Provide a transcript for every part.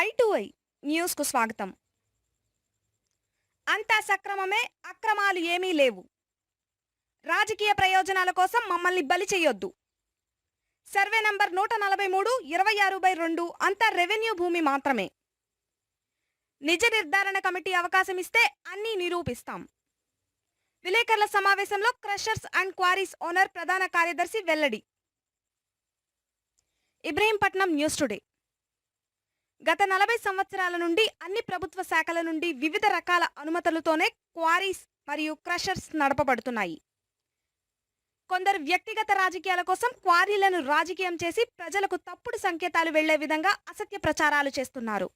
ఐ2ఐ న్యూస్కు స్వాగతం. అంతా సక్రమమే, అక్రమాలు ఏమీ లేవు. రాజకీయ ప్రయోజనాల కోసం మమ్మల్ని బలి చేయొద్దు. సర్వే నంబర్ 143 26/2 అంతా రెవెన్యూ భూమి మాత్రమే. నిజ నిర్ధారణ కమిటీ అవకాశం ఇస్తే అన్నీ నిరూపిస్తాం. విలేకరుల సమావేశంలో క్రషర్స్ అండ్ క్వారీస్ ఓనర్ ప్రధాన కార్యదర్శి వెల్లడి. Ibrahimpatnam news today. గత 40 సంవత్సరాల నుండి అన్ని ప్రభుత్వ శాఖల నుండి వివిధ రకాల అనుమతులతోనే క్వారీస్ మరియు క్రషర్స్ నడపబడుతున్నాయి. కొందరు వ్యక్తిగత రాజకీయాల కోసం క్వారీలను రాజకీయం చేసి ప్రజలకు తప్పుడు సంకేతాలు వెళ్లే విధంగా అసత్య ప్రచారాలు చేస్తున్నారు.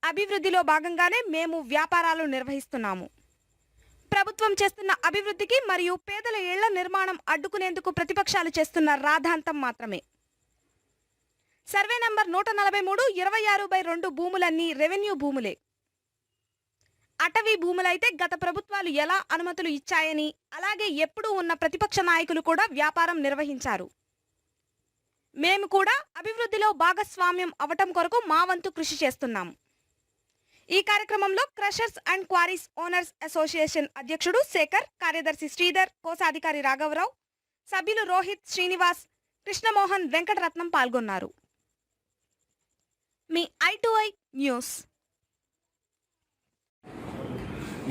అభివృద్ధిలో భాగంగానే మేము వ్యాపారాలు నిర్వహిస్తున్నాము. ప్రభుత్వం చేస్తున్న అభివృద్ధికి మరియు పేదల ఇళ్ల నిర్మాణం అడ్డుకునేందుకు ప్రతిపక్షాలు చేస్తున్న రాద్ధాంతం మాత్రమే. సర్వే నంబర్ 143 26/2 భూములన్నీ రెవెన్యూ భూములే. అటవీ భూములైతే గత ప్రభుత్వాలు ఎలా అనుమతులు ఇచ్చాయని, అలాగే ఎప్పుడూ ఉన్న ప్రతిపక్ష నాయకులు కూడా వ్యాపారం నిర్వహించారు. మేము కూడా అభివృద్ధిలో భాగస్వామ్యం అవటం కొరకు మా వంతు కృషి చేస్తున్నాం. ఈ కార్యక్రమంలో crushers and queries owners association అధ్యక్షుడు శేఖర్, కార్యదర్శి శ్రీధర్, కోశాధికారి రాఘవరావు, సభ్యులు రోహిత్, శ్రీనివాస్, కృష్ణమోహన్, వెంకటరత్నం పాల్గొన్నారు. మీ ఐ2ఐ న్యూస్.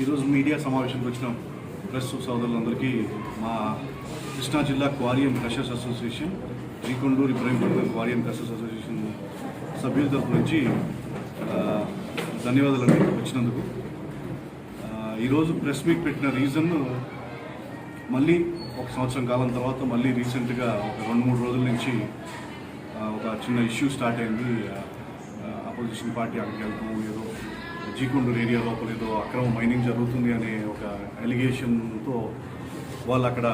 ఈరోజు మీడియా సమావేశానికి వచ్చిన ప్రెస్ సోదరులందరికీ మా కృష్ణా జిల్లా quarry and crushers association, Srikonduru Ibrahimpatnam quarry and crushers association సభ్యుల తరపు నుంచి ధన్యవాదాలు వచ్చినందుకు. ఈరోజు ప్రెస్ మీట్ పెట్టిన రీజన్, మళ్ళీ ఒక సంవత్సరం కాలం తర్వాత మళ్ళీ రీసెంట్గా ఒక 2-3 రోజుల నుంచి ఒక చిన్న ఇష్యూ స్టార్ట్ అయింది. అపోజిషన్ పార్టీ అక్కడికి వెళ్తాము, ఏదో జీకొండూరు ఏరియా లోపల ఏదో అక్రమ మైనింగ్ జరుగుతుంది అనే ఒక ఎలిగేషన్తో వాళ్ళు అక్కడ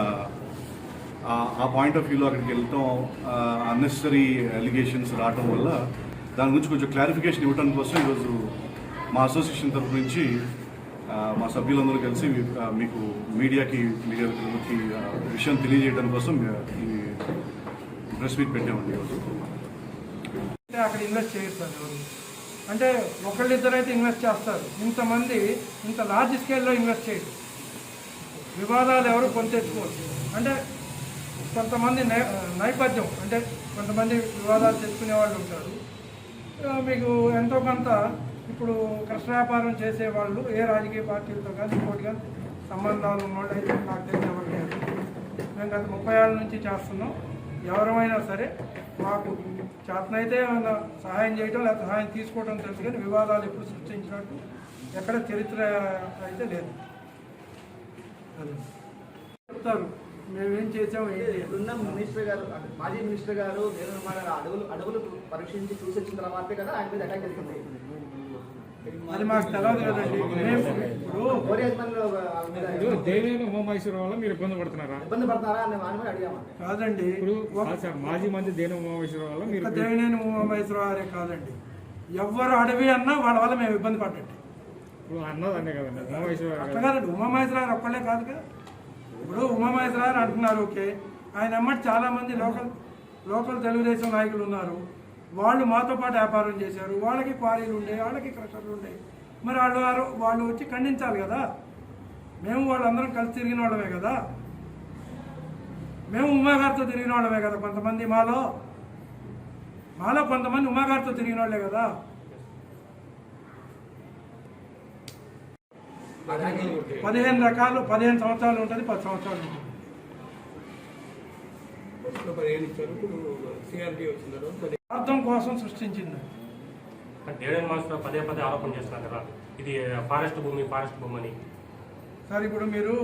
ఆ పాయింట్ ఆఫ్ వ్యూలో అక్కడికి వెళ్తాం, అన్నెసరీ ఎలిగేషన్స్ రావడం వల్ల దాని గురించి కొంచెం క్లారిఫికేషన్ ఇవ్వడం కోసం ఈరోజు మా అసోసియేషన్ తరఫు నుంచి మా సభ్యులందరూ కలిసి మీకు మీడియాకి విషయం తెలియజేయడం కోసం ఈ ప్రెస్ మీట్ పెట్టామండి. ఈరోజు అక్కడ ఇన్వెస్ట్ చేస్తారు ఎవరు అంటే ఒకళ్ళిద్దరు అయితే ఇన్వెస్ట్ చేస్తారు. ఇంతమంది ఇంత లార్జ్ స్కేల్లో ఇన్వెస్ట్ చేయరు. వివాదాలు ఎవరు కొని తెచ్చుకోవచ్చు అంటే కొంతమంది నేపథ్యం అంటే కొంతమంది వివాదాలు తెచ్చుకునే వాళ్ళు ఉంటారు. మీకు ఎంతో కొంత ఇప్పుడు కృష్ణ వ్యాపారం చేసేవాళ్ళు ఏ రాజకీయ పార్టీలతో కానీ ఇంకోటి కానీ సంబంధాలు ఉన్నవాళ్ళు అయితే నాకు తెలిసి ఎవరు లేరు. మేము గత 30 ఏళ్ళ నుంచి చేస్తున్నాం. ఎవరైనా సరే మాకు చేతనైతే ఏమన్నా సహాయం చేయడం లేకపోతే సహాయం తీసుకోవడం తెలుసు, కానీ వివాదాలు ఎప్పుడు సృష్టించినట్టు ఎక్కడ చరిత్ర అయితే లేదు. అది చెప్తారు మేమేం చేసాము. ఇప్పుడున్న మినిస్టర్ గారు, మాజీ మినిస్టర్ గారు అడుగులు పరీక్షించి చూసి వచ్చిన తర్వాతే కదా ఆయన మీద అటాక్ చేస్తుంది. అది మాకు తెలియదు కదండి. ఇప్పుడు దేవినేని ఉమామహేశ్వరరావు వల్ల మీరు ఇబ్బంది పడుతున్నారా అని అడిగామా? కాదండి, మాజీ మంత్రి దేవినేని ఉమామహేశ్వరరావు వల్ల మీరు దేవినేని ఉమామహేశ్వరరావు కాదండి, ఎవరు అడవి అన్నా వాళ్ళ వల్ల మేము ఇబ్బంది పడ్డట్టు. ఇప్పుడు అన్నదండి కదండి ఉమామహేశ్వరరావు. అట్లా కాదండి, ఉమామహేశ్వరరావు ఒక్కళ్ళే కాదు కదా. ఇప్పుడు ఉమామహేశ్వరరావు అంటున్నారు, ఓకే, ఆయన అమ్మటి చాలామంది లోకల్ తెలుగుదేశం నాయకులు ఉన్నారు. వాళ్ళు మాతో పాటు వ్యాపారం చేశారు. వాళ్ళకి క్వారీలు ఉండే, వాళ్ళకి క్రషర్లు ఉండే. మరి వాళ్ళు వచ్చి ఖండించాలి కదా. మేము వాళ్ళందరం కలిసి తిరిగిన వాళ్ళమే కదా. మేము ఉమాగారితో తిరిగిన వాళ్ళమే కదా. కొంతమంది మాలో కొంతమంది ఉమాగారితో తిరిగిన వాళ్ళే కదా. 15 రకాలు, 15 సంవత్సరాలు ఉంటుంది, 10 సంవత్సరాలు ఉంటుంది. అర్థం కోసం సృష్టించింది. దేవినేని మాస్టర్ పదే ఆరోపణ చేస్తున్నారు కదా, ఇది ఫారెస్ట్ భూమి అని. సార్, ఇప్పుడు మీరు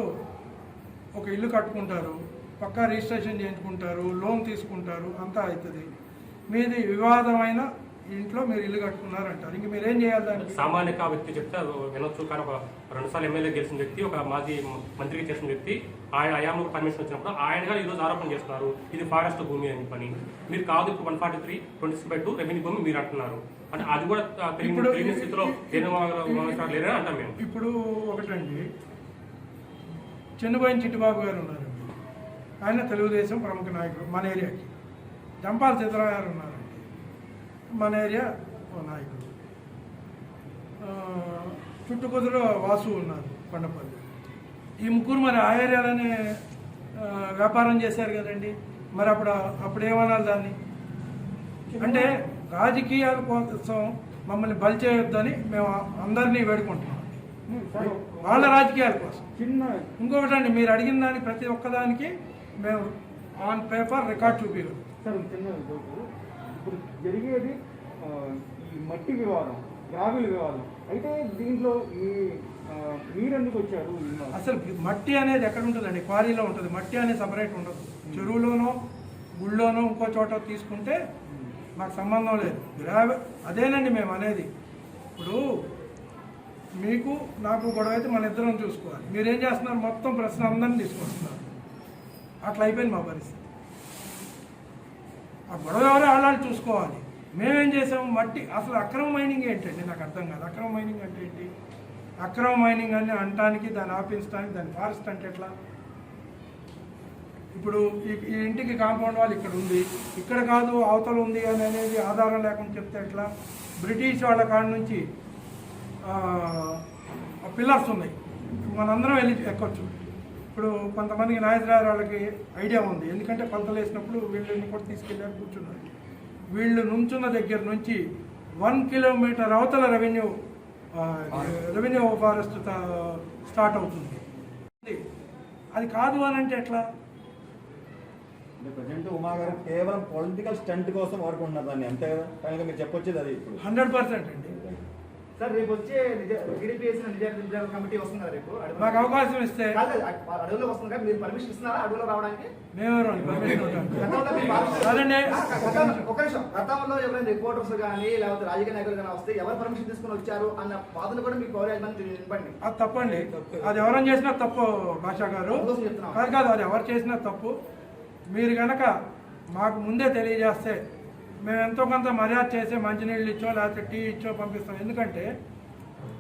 ఒక ఇల్లు కట్టుకుంటారు, పక్కా రిజిస్ట్రేషన్ చేయించుకుంటారు, లోన్ తీసుకుంటారు, అంతా అవుతుంది. మీది వివాదమైన ఇంట్లో మీరు ఇల్లు కట్టుకున్నారంటారు, ఇంక మీరేం చేయాలి? దానికి సామాన్య వ్యక్తి చెప్తే వినొచ్చు, కానీ ఒక 2 సార్లు ఎమ్మెల్యే గెలిచిన వ్యక్తి, ఒక మాజీ మంత్రికి చేసిన వ్యక్తి, ఆయన అయాము పర్మిషన్ వచ్చినప్పుడు ఆయనగా ఈరోజు ఆరోపణ చేస్తున్నారు ఇది ఫారెస్ట్ భూమి అని పని. మీరు కాదు, ఇప్పుడు 143/26/2 రెవెన్యూ భూమి మీరు అంటున్నారు. అంటే అది కూడా తెలియని స్థితిలో లేరని అంటాం మేము. ఇప్పుడు ఒకటండి, చెన్నుబోయిన చిట్టిబాబు గారు ఉన్నారండి, ఆయన తెలుగుదేశం ప్రముఖ నాయకుడు మన ఏరియాకి. దంపాల సీతారావు గారు ఉన్నారండి, మన ఏరియా ఓ నాయకుడు, చుట్టుకొద్దులో వాసు ఉన్నారు కొండపల్లి. ఈ ముగ్గురు మరి ఆ ఏరియాలోనే వ్యాపారం చేశారు కదండి. మరి అప్పుడు ఏమనాలి దాన్ని? అంటే రాజకీయాల కోసం మమ్మల్ని బలి చేయొద్దని మేము అందరినీ వేడుకుంటున్నాం, వాళ్ళ రాజకీయాల కోసం. ఇంకొకటి అండి, మీరు అడిగిన దానికి ప్రతి ఒక్కదానికి మేము ఆన్ పేపర్ రికార్డ్ చూపించాం. సార్ చిన్న ఇప్పుడు జరిగేది ఈ మట్టి వివాదం, గ్రావిల్ వివాదం. అయితే దీంట్లో ఈ మీరెందుకు వచ్చారు? అసలు మట్టి అనేది ఎక్కడ ఉంటుందండి? క్వారీలో ఉంటుంది. మట్టి అనేది సపరేట్ ఉండదు. చెరువులోనో గుళ్ళోనో ఇంకో చోట తీసుకుంటే మాకు సంబంధం లేదు. అదేనండి మేము అనేది. ఇప్పుడు మీకు నాకు గొడవ అయితే మన ఇద్దరం చూసుకోవాలి. మీరేం చేస్తున్నారు? మొత్తం ప్రశ్న అందరినీ తీసుకొస్తున్నారు. అట్లా అయిపోయింది మా పరిస్థితి. ఆ గొడవ ఎవరో వాళ్ళు చూసుకోవాలి. మేమేం చేసాము? మట్టి అసలు అక్రమ మైనింగ్ ఏంటండి? నాకు అర్థం కాదు. అక్రమ మైనింగ్ అంటే ఏంటి? అక్రమ మైనింగ్ అని అనటానికి, దాన్ని ఆపించడానికి, దాన్ని ఫారెస్ట్ అంటే ఎట్లా? ఇప్పుడు ఈ ఇంటికి కాంపౌండ్ వాళ్ళు ఇక్కడ ఉంది, ఇక్కడ కాదు అవతల ఉంది అని అనేది ఆధారం లేకుండా చెప్తే ఎట్లా? బ్రిటిష్ వాళ్ళ కాడ నుంచి పిల్లర్స్ ఉన్నాయి, మనందరం వెళ్ళి ఎక్కొచ్చు. ఇప్పుడు కొంతమందికి నాయకురారు వాళ్ళకి ఐడియా ఉంది, ఎందుకంటే కొలతలు వేసినప్పుడు వీళ్ళని కూడా తీసుకెళ్ళారు, కూర్చున్నారు. వీళ్ళు నుంచున్న దగ్గర నుంచి 1 కిలోమీటర్ అవతల రెవెన్యూ ఫారెస్ట్ స్టార్ట్ అవుతుంది. అది కాదు అని అంటే ఎట్లా? ప్రజెంట్ ఉమా గారు కేవలం పొలిటికల్ స్టంట్ కోసం వాడుకుంటున్నారు దాన్ని, అంతే కదా? కనుక మీరు చెప్పొచ్చేది అది ఇప్పుడు 100% అండి. సార్ రేపు వచ్చే టీడీపీ వేసిన నిజాయితీ కమిటీ వస్తుంది కదా రేపు, మాకు అవకాశం ఇస్తే అడవుల్లో వస్తుంది కదా, మీరు పర్మిషన్ ఇస్తున్నారా అడవుల్లో రావడానికి? మేమెవరు ఒక నిమిషం, గతంలో ఎవరైనా రిపోర్టర్స్ కానీ లేకపోతే రాజకీయ నాయకులు కానీ వస్తే ఎవరు పర్మిషన్ తీసుకుని వచ్చారు అన్న బాధను కూడా మీకు గౌరవం ఇవ్వండి. అది తప్పండి. అది ఎవరైనా చేసినా తప్పు భాషా గారు. కాదు, అది ఎవరు చేసినా తప్పు. మీరు కనుక మాకు ముందే తెలియజేస్తే మేము ఎంతో కొంత మర్యాద చేసి మంచినీళ్ళు ఇచ్చో లేకపోతే టీ ఇచ్చో పంపిస్తాం. ఎందుకంటే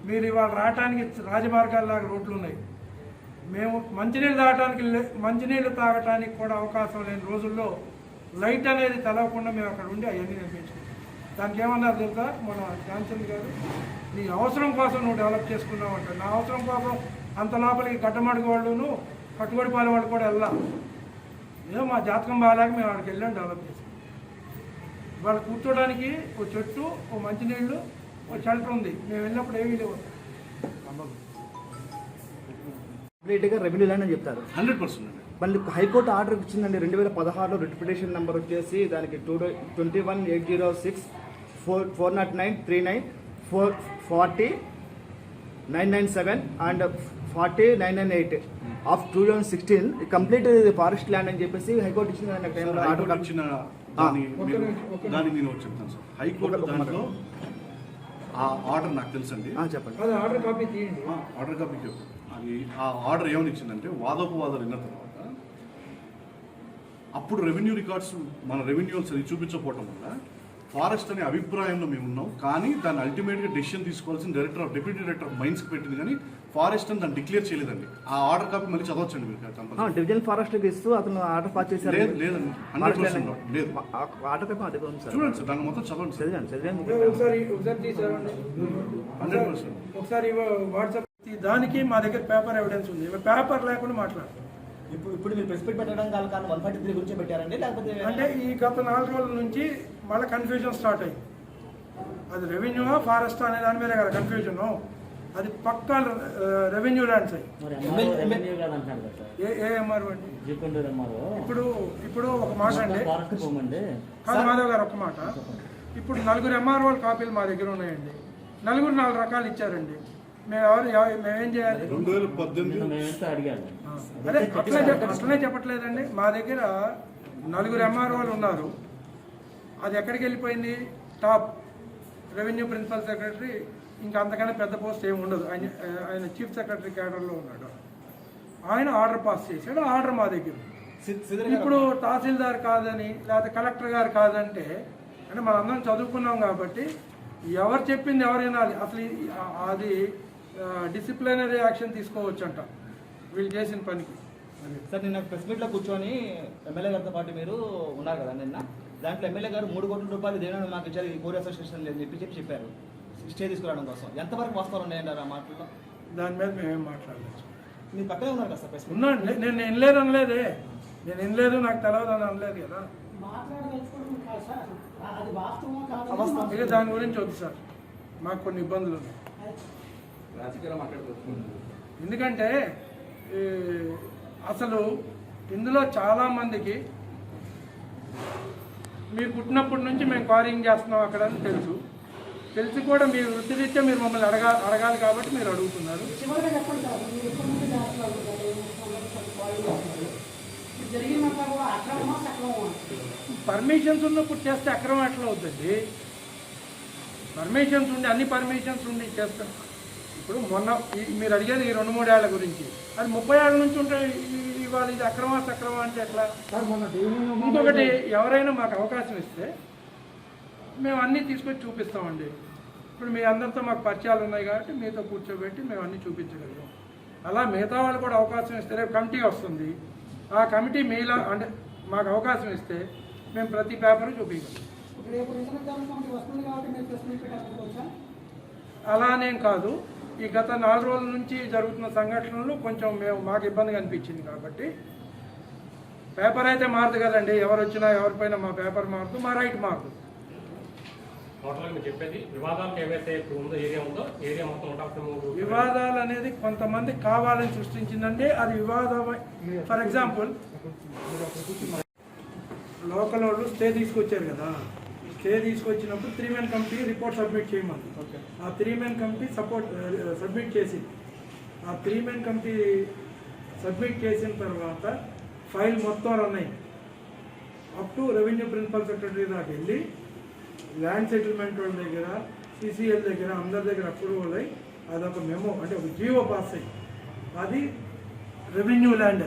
మీరు ఇవాళ రావడానికి రాజమార్గాల్లాగా రోడ్లు ఉన్నాయి. మేము మంచినీళ్ళు తాగటానికి కూడా అవకాశం లేని రోజుల్లో లైట్ అనేది తెలవకుండా మేము అక్కడ ఉండి అవన్నీ నిర్మించుకుంటాం. దానికి ఏమన్నారు తెలుసా మన శ్యామచంద్ర గారు? నీ అవసరం కోసం నువ్వు డెవలప్ చేసుకున్నావు అంటారు. నా అవసరం కోసం అంత లోపలికి గడ్డమడుగు వాళ్ళను కట్టుబడి పాలే వాళ్ళు కూడా వెళ్ళాం. ఏదో మా జాతకం బాగాలేక మేము అక్కడికి వెళ్ళాం, డెవలప్ చేసాం. వాళ్ళు కూర్చోడానికి ఓ చెట్టు, ఓ మంచినీళ్ళు, ఓ షెల్టర్ ఉంది. మేము వెళ్ళినప్పుడు ఏమీ లేవు. కంప్లీట్గా రెవెన్యూ ల్యాండ్ అని చెప్తారు. 100% అండి. మళ్ళీ హైకోర్టు ఆర్డర్ ఇచ్చిందండి 2016లో. రిట్ పిటిషన్ నెంబర్ వచ్చేసి దానికి 21/806 409 39 40 997 and 40 998 of 2016 complete forest land అని చెప్పేసి హైకోర్టు ఇచ్చిన టైంలో ఆర్డర్ ఇచ్చిన దాన్ని నేను చెప్తాను సార్. హైకోర్టు దాంట్లో ఆ ఆర్డర్ నాకు తెలుసండి. చెప్పండి. అది ఆర్డర్ కాపీ తీయండి. ఆర్డర్ కాపీ అది ఆ ఆర్డర్ ఏమని ఇచ్చిందంటే వాదోపవాదాలు విన్న తర్వాత అప్పుడు రెవెన్యూ రికార్డ్స్ మన రెవెన్యూస్ అది చూపించకపోవటం వల్ల ఫారెస్ట్ అనే అభిప్రాయంలో మేము ఉన్నాం. కానీ దాన్ని అల్టిమేట్గా డెసిషన్ తీసుకోవాల్సిన డిప్యూటీ డైరెక్టర్ ఆఫ్ మైన్స్ పెట్టింది, కానీ ఫారెస్ట్ అని దాన్ని డిక్లేర్ చేయలేదండి. ఆ ఆర్డర్ కాపీ మళ్ళీ చదవచ్చండి మీరు. డివిజన్ ఫారెస్ట్ ఇస్తూ అతను ఆర్డర్ పాస్ చేశారు. లేదండి, 100% లేదు. ఆర్డర్ కాపీ అదే ఉంది సార్. చూడండి సార్, దాన్ని మొత్తం చదవండి సార్. ఒకసారి తీసారండి. 100%. ఒకసారి వాట్సాప్ దానికి మా దగ్గర పేపర్ ఎవిడెన్స్ ఉంది. పేపర్ లేకుండా మాట్లాడతాం. ఇప్పుడు మీరు ప్రెస్ మీట్ పెట్టడం కారణం 143 గురించి పెట్టారండి, లేకపోతే అంటే ఈ గత 4 రోజుల నుంచి మళ్ళీ కన్ఫ్యూజన్ స్టార్ట్ అయింది. అది రెవెన్యూ ఫారెస్ట్ అనే దాని మీద కదా కన్ఫ్యూజన్. అది పక్కా రెవెన్యూ ల్యాండ్స్ అయ్యి. ఏ ఎంఆర్ఓ అండి? ఇప్పుడు ఒక మాట అండి, కాదు మాధవ్ గారు, ఒక మాట. ఇప్పుడు 4 ఎంఆర్ఓల కాపీలు మా దగ్గర ఉన్నాయండి. 4 రకాలు ఇచ్చారండి. మేమేం చేయాలి? 2018 అదే అట్లనే చెప్పట్లేదండి. మా దగ్గర 4 ఎంఆర్ఓలు ఉన్నారు. అది ఎక్కడికి వెళ్ళిపోయింది? టాప్ రెవెన్యూ ప్రిన్సిపల్ సెక్రటరీ, ఇంకా అంతకన్నా పెద్ద పోస్ట్ ఏమి ఉండదు. ఆయన చీఫ్ సెక్రటరీ క్యాడర్లో ఉన్నాడు. ఆయన ఆర్డర్ పాస్ చేశాడు. ఆర్డర్ మా దగ్గర. ఇప్పుడు తహసీల్దార్ కాదని లేకపోతే కలెక్టర్ గారు కాదంటే అంటే మనందరం చదువుకున్నాం కాబట్టి ఎవరు చెప్పింది ఎవరు వినాలి? అసలు అది డిసిప్లినరీ యాక్షన్ తీసుకోవచ్చు అంట వీళ్ళు చేసిన పనికి. సార్ నిన్న ప్రెస్ మీట్లో కూర్చొని ఎమ్మెల్యే గారితో పాటు మీరు ఉన్నారు కదా నిన్న, దాంట్లో ఎమ్మెల్యే గారు 3 కోట్ల రూపాయలు దేని మాకు ఇచ్చారు ఈ కోరి అసోసియేషన్ లేదని చెప్పారు స్టే తీసుకురావడం కోసం. ఎంతవరకు వాస్తవాలు ఉన్నాయంటారు ఆ మాటల్లో? దాని మీద మేమేం మాట్లాడలేదు. మీరు పక్కనే ఉన్నారు కదా సార్ ప్రెస్ మీట్. ఉన్నాను, నేను వినలేదు అనలేదే, నేను వినలేదు, నాకు తెలియదు అని అనలేదు కదా. ఇక దాని గురించి వద్దు సార్, మాకు కొన్ని ఇబ్బందులు ఉన్నాయి. ఎందుకంటే అసలు ఇందులో చాలామందికి మీరు పుట్టినప్పటి నుంచి మేము క్వారింగ్ చేస్తున్నాం అక్కడ అని తెలిసి కూడా మీ వృత్తిరీత్యా మీరు మమ్మల్ని అడగాలి కాబట్టి మీరు అడుగుతున్నారు. పర్మిషన్స్ ఉన్నప్పుడు చేస్తే అక్రమం ఎట్లా అవుతుంది? పర్మిషన్స్ ఉండి అన్ని పర్మిషన్స్ ఉండి చేస్తాం. ఇప్పుడు మొన్న మీరు అడిగేది ఈ 2-3 ఏళ్ల గురించి, అది 30 ఏళ్ళ నుంచి ఉంటే ఇవాళ ఇది అక్రమం సక్రమం అంటే ఎట్లా? ఇంకొకటి, ఎవరైనా మాకు అవకాశం ఇస్తే మేము అన్నీ తీసుకొచ్చి చూపిస్తామండి. ఇప్పుడు మీ అందరితో మాకు పరిచయాలు ఉన్నాయి కాబట్టి మీతో కూర్చోబెట్టి మేము అన్నీ చూపించగలిగాం. అలా మిగతా వాళ్ళు కూడా అవకాశం ఇస్తే రేపు కమిటీ వస్తుంది, ఆ కమిటీ మీలా అంటే మాకు అవకాశం ఇస్తే మేము ప్రతి పేపర్ చూపించగలం. అలానేం కాదు, ఈ గత 4 రోజుల నుంచి జరుగుతున్న సంఘటనలు కొంచెం మాకు ఇబ్బందిగా అనిపించింది కాబట్టి పేపర్ అయితే మారదు కదండి. ఎవరు వచ్చినా ఎవరిపైన మా పేపర్ మారదు, మా రైట్ మారదు. టోటల్గా మీరు చెప్పేది వివాదాలకు ఏవైతే ఇప్పుడు ఉందో ఏరియా ఉందో ఏరియా మొత్తం 153 వివాదాలు అనేది కొంతమంది కావాలని సృష్టించిందంటే అది వివాదం. ఫర్ ఎగ్జాంపుల్ లోకల్ వాళ్ళు స్టే తీసుకొచ్చారు కదా, స్టే తీసుకొచ్చినప్పుడు 3 మెన్ కమిటీ రిపోర్ట్ సబ్మిట్ చేయమని. ఆ 3 మెన్ కమిటీ సబ్మిట్ చేసింది. ఆ 3 మెన్ కమిటీ సబ్మిట్ చేసిన తర్వాత ఫైల్ మొత్తం రన్ అయింది. Up to revenue principal secretary దాకా వెళ్ళి ల్యాండ్ సెటిల్మెంట్ వాళ్ళ దగ్గర, సిసిఎల్ దగ్గర, అందరి దగ్గర అప్రూవల్ అయ్యి అదొక మెమో అంటే ఒక జీవో పాస్ అయ్యి అది రెవెన్యూ ల్యాండ్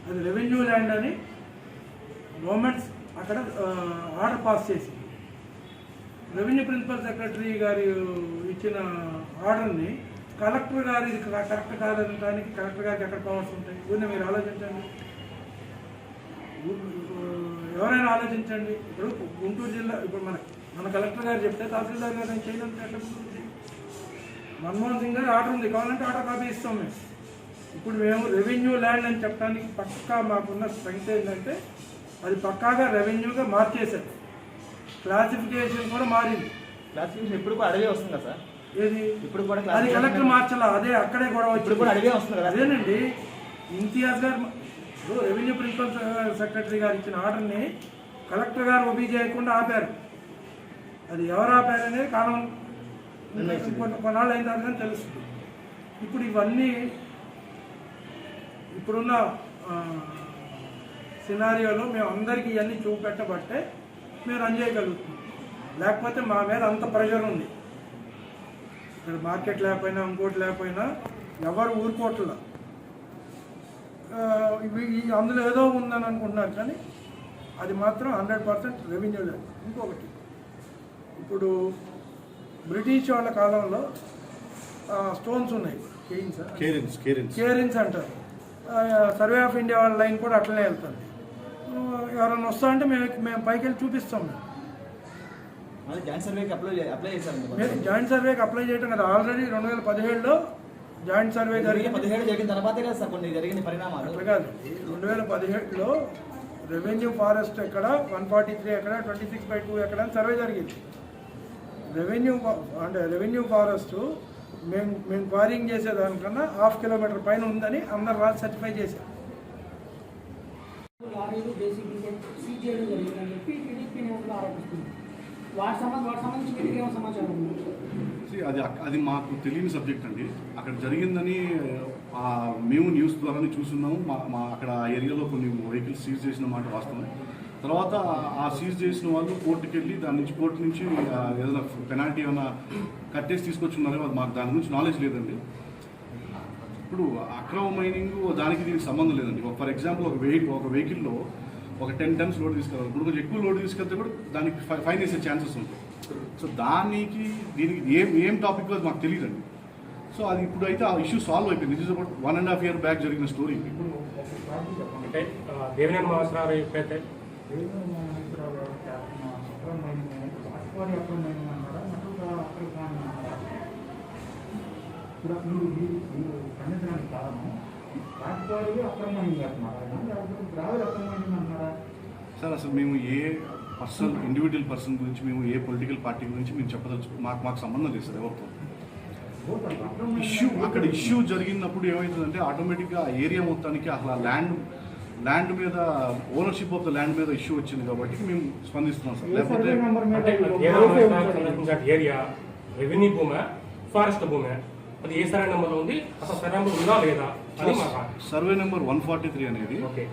అది రెవెన్యూ ల్యాండ్ అని గవర్నమెంట్స్ అక్కడ ఆర్డర్ పాస్ చేసి రెవెన్యూ ప్రిన్సిపల్ సెక్రటరీ గారు ఇచ్చిన ఆర్డర్ని కలెక్టర్ గారు ఇది కరెక్ట్ కాదనడానికి కలెక్టర్ గారికి ఎక్కడ పవర్స్ ఉంటాయి? ఊరిని మీరు ఆలోచించండి, ఎవరైనా ఆలోచించండి. ఇప్పుడు గుంటూరు జిల్లా ఇప్పుడు మన కలెక్టర్ గారు చెప్తే తహసీల్దార్ గారు చేయడం మన్మోహన్ సింగ్ గారు ఆర్డర్ ఉంది, కావాలంటే ఆర్డర్ కాపీ ఇస్తాం మేము. ఇప్పుడు మేము రెవెన్యూ ల్యాండ్ అని చెప్పడానికి పక్కా మాకున్న స్ట్రెంగ్త్ ఏంటంటే అది పక్కాగా రెవెన్యూగా మార్చేశారు. క్లాసిఫికేషన్ కూడా మారింది. క్లాసిఫికేషన్ ఇప్పుడు కూడా అడిగే వస్తుంది కదా సార్? ఏది ఇప్పుడు కూడా అది కలెక్టర్ మార్చాలా? అదే అక్కడే గొడవ ఇప్పుడు కూడా అడిగే వస్తుంది కదా? అదేనండి, ఇంతియాజ్ గారు రెవెన్యూ ప్రిన్సిపల్ సెక్రటరీ గారు ఇచ్చిన ఆర్డర్ని కలెక్టర్ గారు ఒబీ చేయకుండా ఆపారు. అది ఎవరు ఆపారు అనేది కాలం కొన్నాళ్ళు అయిన తర్వాత తెలుస్తుంది. ఇప్పుడు ఇవన్నీ ఇప్పుడున్న సినారియోలో మేము అందరికీ ఇవన్నీ చూపెట్టబట్టే మేము రన్ చేయగలుగుతున్నాం. లేకపోతే మా మీద అంత ప్రెషర్ ఉంది. ఇక్కడ మార్కెట్ లేకపోయినా ఇంకోటి లేకపోయినా ఎవరు ఊరుకోవట్లా. అందులో ఏదో ఉందని అనుకుంటున్నారు కానీ అది మాత్రం 100% రెవెన్యూ లేదు. ఇంకొకటి, ఇప్పుడు బ్రిటిష్ వాళ్ళ కాలంలో స్టోన్స్ ఉన్నాయి, కేరిన్స్ అంటారు. సర్వే ఆఫ్ ఇండియా వాళ్ళ లైన్ కూడా అట్లనే వెళ్తుంది. ఎవరైనా వస్తా అంటే మేము పైకి వెళ్ళి చూపిస్తాం. జాయింట్ సర్వేకి అప్లై చేశారు. జాయింట్ సర్వేకి అప్లై చేయడం కదా, ఆల్రెడీ 2017లో జాయింట్ సర్వే జరిగింది. 2017 జరిగిన తర్వాతే కదా సార్ కొన్ని జరిగిన పరిణామాలు. అట్లా కాదు, 2017లో రెవెన్యూ ఫారెస్ట్ ఎక్కడ, 143 ఎక్కడ, 26/2 ఎక్కడ అని సర్వే జరిగింది. రెవెన్యూ ఫారెస్ట్ మేము క్వారింగ్ చేసేదానికన్నా 1/2 కిలోమీటర్ పైన ఉందని అందరు రాజు సర్టిఫై చేశారు. అది మాకు తెలియని సబ్జెక్ట్ అండి. అక్కడ జరిగిందని మేము న్యూస్ ద్వారానే చూస్తున్నాము. మా అక్కడ ఏరియాలో కొన్ని వెహికల్స్ సీజ్ చేసిన మాట వాస్తవం. తర్వాత ఆ సీజ్ చేసిన వాళ్ళు కోర్టుకి వెళ్ళి కోర్టు నుంచి ఏదైనా పెనాల్టీ ఏమైనా కట్టేసి తీసుకొచ్చున్నారో అది మాకు దాని గురించి నాలెడ్జ్ లేదండి. ఇప్పుడు అక్రమ మైనింగ్ దానికి దీనికి సంబంధం లేదండి. ఫర్ ఎగ్జాంపుల్ ఒక వెహికల్లో ఒక 10 టన్స్ లోడ్ తీసుకెళ్ళాలి. ఇప్పుడు కొంచెం ఎక్కువ లోడ్ తీసుకెళ్తే కూడా దానికి ఫైన్ వేసే ఛాన్సెస్ ఉంటాయి. సో దీనికి ఏం టాపిక్ అది మాకు తెలియదండి. సో అది ఇప్పుడు అయితే ఆ ఇష్యూ సాల్వ్ అయిపోయింది. It is about 1.5 year back జరిగిన స్టోరీ. అంటే దేవినేని మహేశ్వరరావు ఎప్పుడైతే వారి అక్రమమైన అన్నారా మరొక అక్రమమైన అన్నారా? ఇప్పుడు మీరు ఖండించడానికి కారణం రాకపోయి అక్రమమైంది అంటున్నారా లేకపోతే గ్రావెల్ అక్రమమైంది అంటున్నారా? సార్ అసలు మేము ఏ పర్సనల్ ఇండివిజువల్ పర్సన్ గురించి మేము ఏ పొలిటికల్ పార్టీ గురించి మేము చెప్పదలుచు మాకు సంబంధం లేదు సార్ ఎవరితో. అక్కడ ఇష్యూ జరిగినప్పుడు ఏమవుతుందంటే ఆటోమేటిక్గా ఆ ఏరియా మొత్తానికి అసలు ల్యాండ్ మీద ఓనర్షిప్ ఆఫ్ ద ల్యాండ్ మీద ఇష్యూ వచ్చింది కాబట్టి మేము స్పందిస్తున్నాం సార్. లేకపోతే ఏరియా రెవెన్యూ భూమి ఫారెస్ట్ భూమి అది ఏ సర్వే నెంబర్లో ఉంది, అసలు సర్వే నెంబర్ ఉందా లేదా అని సర్వే నెంబర్ 143 అనేది ఓకే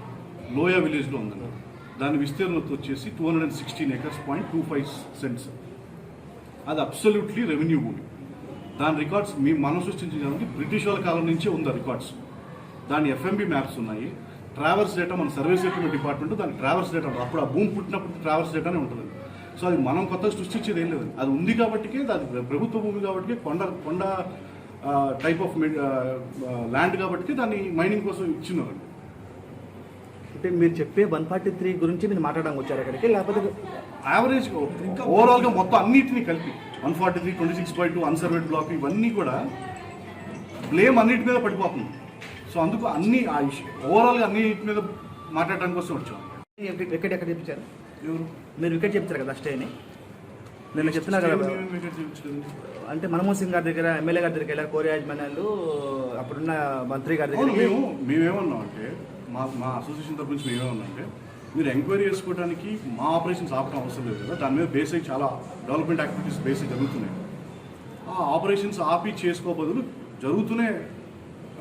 లోయా విలేజ్లో ఉందండి. దాని విస్తీర్ణత వచ్చేసి 216 acres .25 cents. అది అబ్సల్యూట్లీ రెవెన్యూ భూమి. దాని రికార్డ్స్ మనం సృష్టించడానికి బ్రిటిష్ వాళ్ళ కాలం నుంచే ఉంది రికార్డ్స్. దాని FMB మ్యాప్స్ ఉన్నాయి. ట్రావెల్స్ డేటా మన సర్వే సెటిల్మెంట్ డిపార్ట్మెంట్ దాని ట్రావెల్స్ డేటా అప్పుడు ఆ భూమి పుట్టినప్పుడు ట్రావెల్స్ డేటానే ఉంటుంది. సో అది మనం కొత్తగా సృష్టించేది ఏం లేదండి. అది ఉంది కాబట్టి అది ప్రభుత్వ భూమి కాబట్టి కొండ టైప్ ఆఫ్ ల్యాండ్ కాబట్టి దాన్ని మైనింగ్ కోసం ఇచ్చినారండి. అంటే మీరు చెప్పే 143 గురించి మీరు మాట్లాడడానికి వచ్చారు అక్కడికి, లేకపోతే యావరేజ్ ఓవరాల్గా మొత్తం అన్నిటినీ కలిపి 143, 26.2 అన్సర్వేడ్ బ్లాక్ ఇవన్నీ కూడా బ్లేమ్ అన్నిటి మీద పడిపోతుంది. సో అందుకు అన్ని ఓవరాల్గా అన్నిటి మీద మాట్లాడడానికి కోసం వచ్చాం. వికెట్ ఎక్కడ చెప్పించారు? ఎవరు మీరు వికెట్ చెప్తారు కదా స్టేని నేను చెప్తున్నా కదా. అంటే మన్మోహన్ సింగ్ గారి దగ్గర ఎమ్మెల్యే గారి దగ్గరికి వెళ్ళారు, కోరి యాజమాన్యాలు అప్పుడున్న మంత్రి గారి దగ్గర. మేమేమన్నాం అంటే మా అసోసియేషన్ తరఫు నుంచి మేమేమన్నామంటే మీరు ఎంక్వైరీ చేసుకోవడానికి మా ఆపరేషన్స్ ఆపడం అవసరం లేదు కదా, దాని మీద బేస్ అయ్యి చాలా డెవలప్మెంట్ యాక్టివిటీస్ బేస్ అయ్యి జరుగుతున్నాయి. ఆ ఆపరేషన్స్ ఆపి చేసుకో బదులు జరుగుతూనే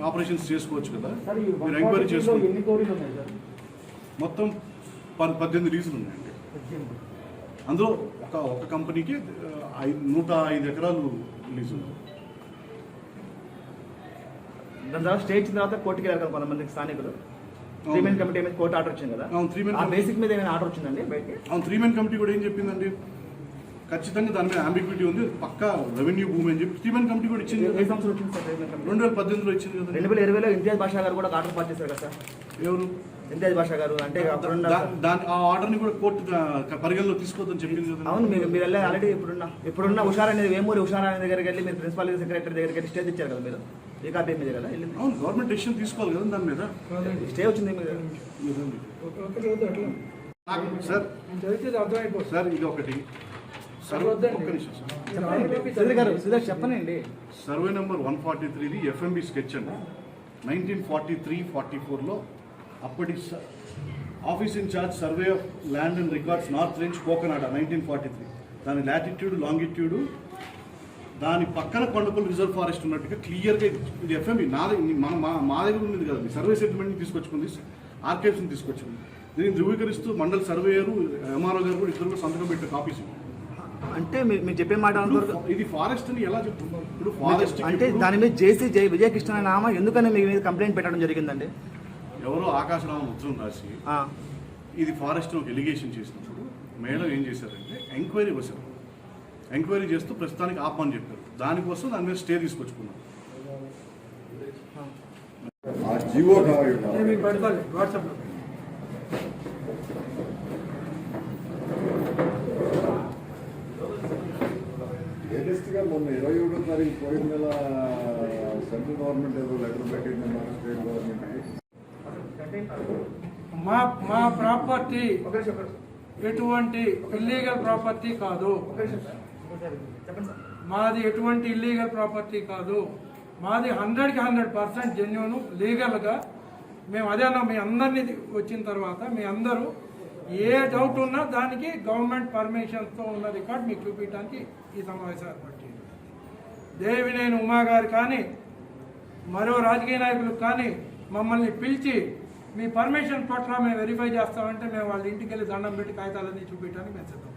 ఆపరేషన్స్ చేసుకోవచ్చు కదా, మీరు ఎంక్వైరీ చేసుకోండి. ఎన్ని కోరీలు ఉన్నాయి సార్? మొత్తం 18 లీజులు ఉన్నాయండి. అందులో ఒక కంపెనీకి 105 ఎకరాలు లీజు ఉంది. దాని తర్వాత స్టే ఇచ్చిన తర్వాత కోర్టుకి వెళ్ళారు కొంతమంది స్థానికులు. 3 men కమిటీ మీద కోర్టు ఆర్డర్ వచ్చింది కదా, ఆ బేసిక్ మీద ఏమైనా ఆర్డర్ వచ్చిందండి బయటకి? 3 men కమిటీ కూడా ఏం చెప్పిందండి, ఖచ్చితంగా దాని మీద అంబిగ్విటీ ఉంది, పక్కా రెవెన్యూ భూమి అని చెప్పి 3 men కమిటీ కూడా ఇచ్చింది. ఏ సంవత్సరం వచ్చింది సార్ 3 men కమిటీ? 2018లో ఇచ్చింది కదా. 2020లో ఇంతియాజ్ బాషా గారు కూడా ఆర్డర్ పాస్ చేశారు కదా సార్. ఎవరు? ఇంతియాజ్ బాషా గారు. అంటే ఆ ఆర్డర్ని కూడా కోర్టు పరిగణలో తీసుకోవద్దని చెప్పింది కదా. అవును, మీరు వెళ్ళి ఆల్రెడీ ఇప్పుడున్న ఉషారా అనేది వేమూరి ఉషారా అనే దగ్గరికి వెళ్ళి మీరు ప్రిన్సిపల్ సెక్రటరీ దగ్గరికి వెళ్ళి స్టే ఇచ్చారు కదా మీరు, ఈ కాపీ మీద కదా వెళ్ళింది. అవును, గవర్నమెంట్ డెసిషన్ తీసుకోవాలి కదా దాని మీద. స్టే వచ్చింది సార్ అర్థమైపోతుంది సార్ ఇది ఒకటి చెప్పనండి. సర్వే నెంబర్ 143 FMB స్కెచ్ అండి. 1943-44లో అప్పటి office incharge survey of land and records north range Cocanada 1943. దాని లాటిట్యూడ్ లాంగిట్యూడ్ దాని పక్కన కొండపల్లి రిజర్వ్ ఫారెస్ట్ ఉన్నట్టుగా క్లియర్గా ఇది FMB నాది మా దగ్గర ఉన్నది కదా, సర్వే సెటిల్మెంట్ని తీసుకొచ్చుకుంది, ఆర్కైవ్స్ని తీసుకొచ్చుకుంది. దీన్ని ధృవీకరిస్తూ మండల్ సర్వేయరు MRO గారు కూడా ఇద్దరు సంతకం పెట్టే కాపీస్. అంటే మీరు చెప్పే మాట ఇది ఫారెస్ట్ అని ఎలా చెప్తున్నారు? ఇప్పుడు ఫారెస్ట్ అంటే దాని మీద జై విజయకృష్ణ నామ ఎందుకని మీ మీద కంప్లైంట్ పెట్టడం జరిగిందండి? ఎవరో ఆకాశరామం ఉత్తరం రాసి ఇది ఫారెస్ట్ ఒక ఎలిగేషన్ చేసినప్పుడు మేడం ఏం చేశారంటే ఎంక్వైరీ వచ్చారు. ఎంక్వైరీ చేస్తూ ప్రస్తుతానికి ఆపమని చెప్పారు. దానికోసం దాని మీద స్టే తీసుకొచ్చుకున్నాం. మీకు పెడతాను వాట్సాప్లో. లేటెస్ట్గా మొన్న 21వ తారీఖు పోయిన నెల సెంట్రల్ గవర్నమెంట్ ఏదో లెటర్ పెట్టిందన్నారు స్టేట్ గవర్నమెంట్కి. మా ప్రాపర్టీ ఎటువంటి ఇల్లీగల్ ప్రాపర్టీ కాదు, మాది ఎటువంటి ఇల్లీగల్ ప్రాపర్టీ కాదు, మాది 100కి 100% జెన్యూన్ లీగల్గా. మేము అదే అన్నాం, మీ అందరినీ వచ్చిన తర్వాత మీ అందరూ ఏ డౌట్ ఉన్నా దానికి గవర్నమెంట్ పర్మిషన్స్తో ఉన్న రికార్డ్ మీకు చూపించడానికి ఈ సమావేశాలు ఏర్పడింది. దేవినేని ఉమా గారు కానీ మరో రాజకీయ నాయకులకు కానీ మమ్మల్ని పిలిచి మీ పర్మిషన్ పట్ల మేము వెరిఫై చేస్తామంటే మేము వాళ్ళ ఇంటికి వెళ్ళి దండం పెట్టి కాగితాలన్నీ చూపించడానికి మేము సిద్ధం.